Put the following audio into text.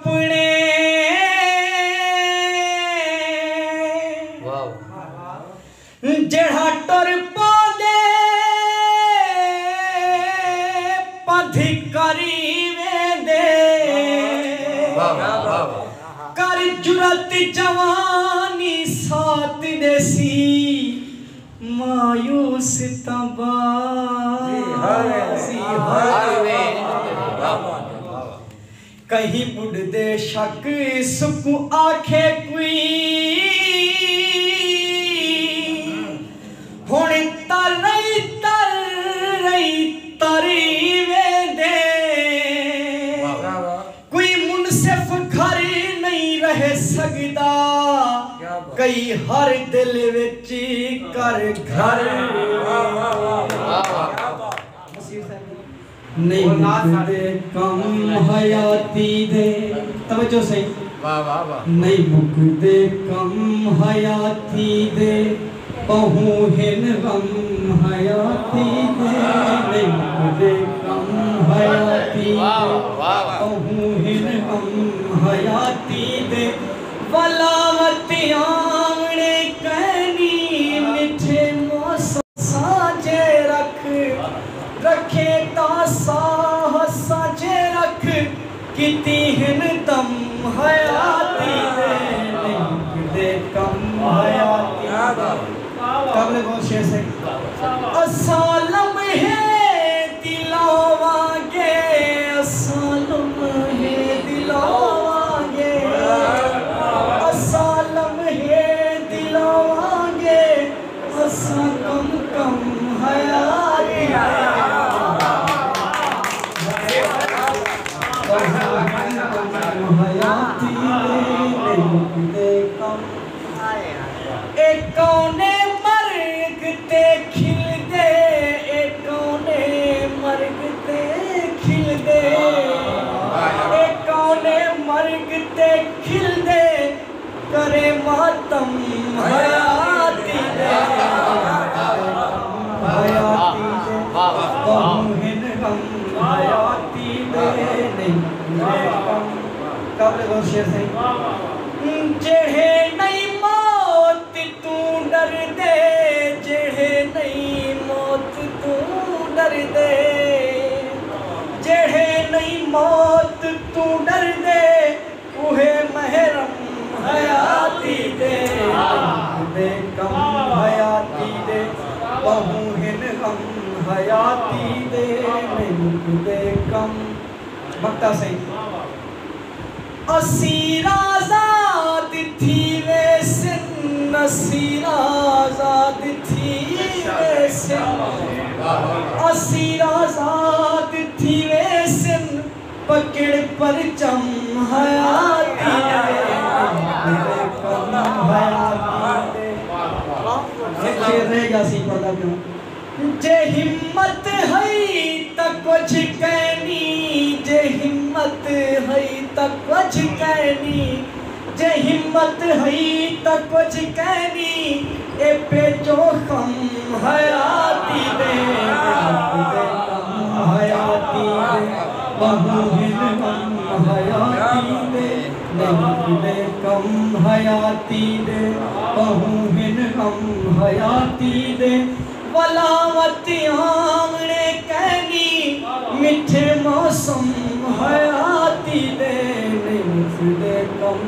अपने जेड़ा टुर पौधे पथ करी वेंदे कर जुरत जवानी साथ देसी मायूस तबासी कहीं बुढ़ दे शक सुकु आखे कोई हुण तरी वेंदे कोई मुनसिफ घर नहीं रह सकदा कई हर दिल विच कर घर नहीं मुकदे कम हयाती दे तवज्जो सही नहीं मुकदे कम हयाती दे पहू हिन गम हयाती दे नहीं मुकदे कम हयाती दे पहू हिन गम हयाती दे वलावत आमने कहनी मिठे मौसम साजे रखे तासाह साजे रख किती हिन दम हयाती दे कम हयाती कबले बहुत शेर से असालम है दिलावांगे असालम है दिलावांगे असालम है दिलावांगे असा कम कम हयाती हयाती दे कम एक कौने मर्ग ते खिल दे एक कौने मर्ग ते खिल दे एक कौने मर्ग ते खिल दे करे मातम हयाती दे हयाती दे हिन गम हयाती दे नहीं कम कब्र गो शेर से जेड़े नहीं मौत तू डर दे जेड़े नहीं मौत तू डर दे जेड़े नहीं मौत तू डर दे उहे महरम हयाती दे कम हयाती दे बहु हिन गम हयाती दे दे कम बक्ता सही असीराज़ाद थी वैसन असीराज़ाद थी वैसन असीराज़ाद थी वैसन पकड़ परचम हयाती दे कम हयाती दे शेर रहेगा सी पता क्यों जे हिम्मत है तक कुछ कहनी जे हिम्मत है तक कुछ कहनी जे हिम्मत है तक कुछ कहनी ए पे जो कम हयाती दे कम हयाती दे बहु हिन गम हयाती दे दे कम हयाती दे बहु हिन गम हयाती दे वलावत आमने कहनी मिठे मौसम हयाती दे कम